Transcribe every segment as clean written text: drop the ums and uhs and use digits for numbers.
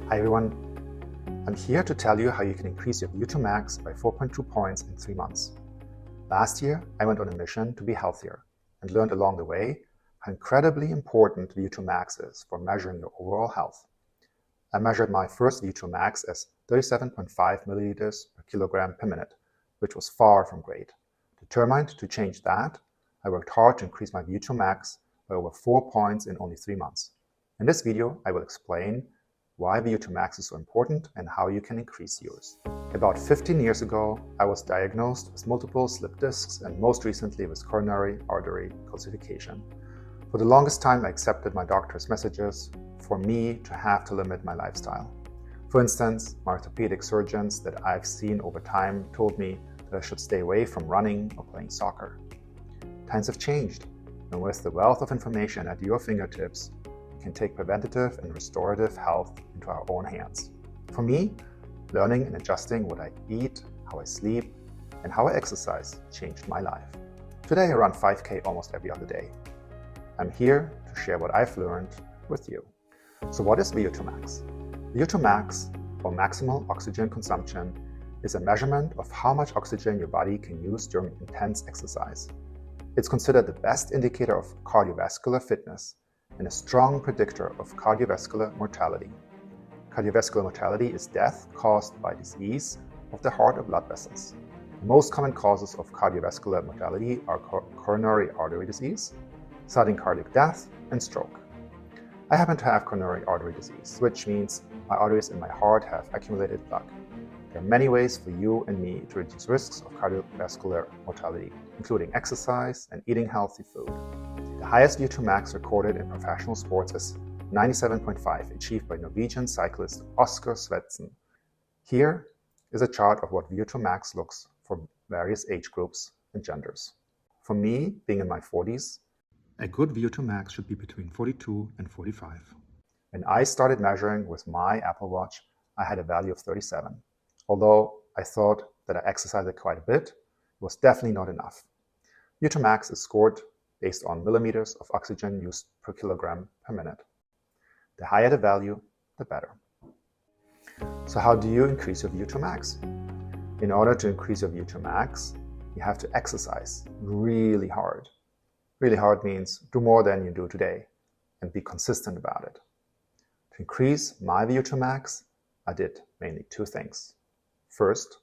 Hi everyone, I'm here to tell you how you can increase your VO2max by 4.2 points in 3 months. Last year, I went on a mission to be healthier and learned along the way how incredibly important VO2max is for measuring your overall health. I measured my first VO2max as 37.5 milliliters per kilogram per minute, which was far from great. Determined to change that, I worked hard to increase my VO2max by over 4 points in only 3 months. In this video, I will explain why VO2max is so important and how you can increase yours. About 15 years ago, I was diagnosed with multiple slip discs and most recently with coronary artery calcification. For the longest time, I accepted my doctor's messages for me to have to limit my lifestyle. For instance, my orthopedic surgeons that I've seen over time told me that I should stay away from running or playing soccer. Times have changed, and with the wealth of information at your fingertips, can take preventative and restorative health into our own hands. For me, learning and adjusting what I eat, how I sleep, and how I exercise changed my life. Today I run 5K almost every other day. I'm here to share what I've learned with you. So what is VO2max? VO2max, or maximal oxygen consumption, is a measurement of how much oxygen your body can use during intense exercise. It's considered the best indicator of cardiovascular fitness and a strong predictor of cardiovascular mortality. Cardiovascular mortality is death caused by disease of the heart or blood vessels. The most common causes of cardiovascular mortality are coronary artery disease, sudden cardiac death, and stroke. I happen to have coronary artery disease, which means my arteries in my heart have accumulated plaque. There are many ways for you and me to reduce risks of cardiovascular mortality, including exercise and eating healthy food. The highest VO2max recorded in professional sports is 97.5, achieved by Norwegian cyclist Oscar Svendsen. Here is a chart of what VO2max looks for various age groups and genders. For me, being in my 40s, a good VO2max should be between 42 and 45. When I started measuring with my Apple Watch, I had a value of 37. Although I thought that I exercised quite a bit, it was definitely not enough. VO2max is scored based on millimeters of oxygen used per kilogram per minute. The higher the value, the better. So how do you increase your VO2max? In order to increase your VO2max, you have to exercise really hard. Really hard means do more than you do today and be consistent about it. To increase my VO2max, I did mainly 2 things. First,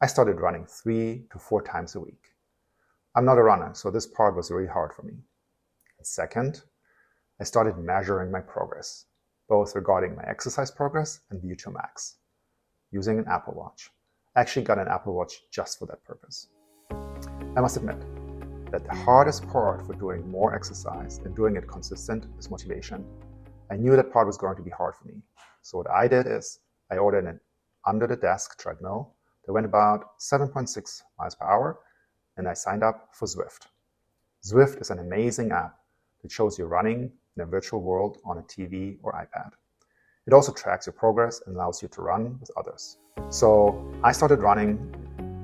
I started running 3 to 4 times a week. I'm not a runner, so this part was really hard for me. And second, I started measuring my progress, both regarding my exercise progress and VO2max, using an Apple Watch. I actually got an Apple Watch just for that purpose. I must admit that the hardest part for doing more exercise and doing it consistent is motivation. I knew that part was going to be hard for me. So what I did is I ordered an under-the-desk treadmill that went about 7.6 miles per hour, and I signed up for Zwift. Zwift is an amazing app that shows you running in a virtual world on a TV or iPad. It also tracks your progress and allows you to run with others. So I started running,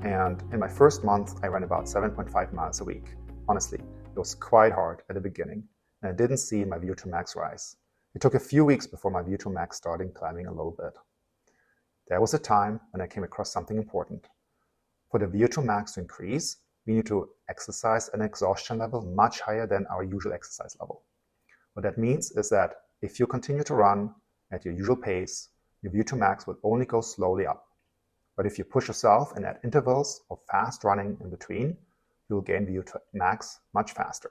and in my first month, I ran about 7.5 miles a week. Honestly, it was quite hard at the beginning, and I didn't see my VO2max rise. It took a few weeks before my VO2max started climbing a little bit. There was a time when I came across something important. For the VO2max to increase, we need to exercise an exhaustion level much higher than our usual exercise level. What that means is that if you continue to run at your usual pace, your VO2max will only go slowly up. But if you push yourself and add intervals of fast running in between, you will gain VO2max much faster.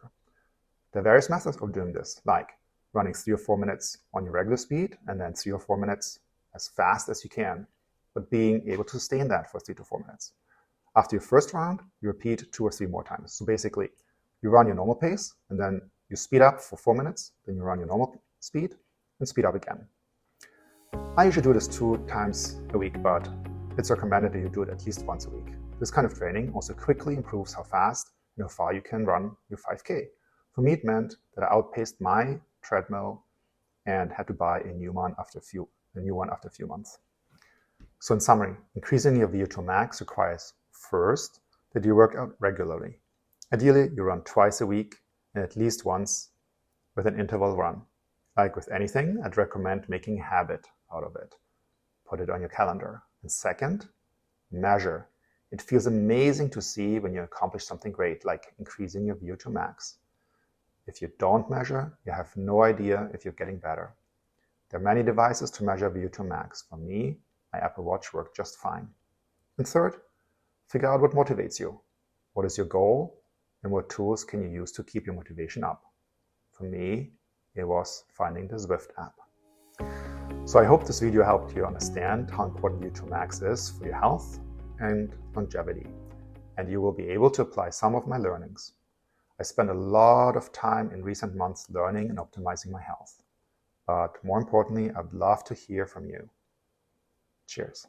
There are various methods of doing this, like running 3 or 4 minutes on your regular speed and then 3 or 4 minutes as fast as you can, but being able to sustain that for 3 to 4 minutes. After your first round, you repeat 2 or 3 more times. So basically, you run your normal pace, and then you speed up for 4 minutes, then you run your normal speed, and speed up again. I usually do this 2 times a week, but it's recommended that you do it at least once a week. This kind of training also quickly improves how fast and how far you can run your 5K. For me, it meant that I outpaced my treadmill and had to buy a new one after a few months. So in summary, increasing your VO2max requires first that you work out regularly. Ideally, you run twice a week and at least once with an interval run. Like with anything, I'd recommend making a habit out of it. Put it on your calendar. And second, measure. It feels amazing to see when you accomplish something great, like increasing your VO2max. If you don't measure, you have no idea if you're getting better. There are many devices to measure VO2max. For me, my Apple Watch worked just fine. And third, figure out what motivates you. What is your goal? And what tools can you use to keep your motivation up? For me, it was finding the Zwift app. So I hope this video helped you understand how important VO2max is for your health and longevity, and you will be able to apply some of my learnings. I spent a lot of time in recent months learning and optimizing my health. But more importantly, I'd love to hear from you. Cheers.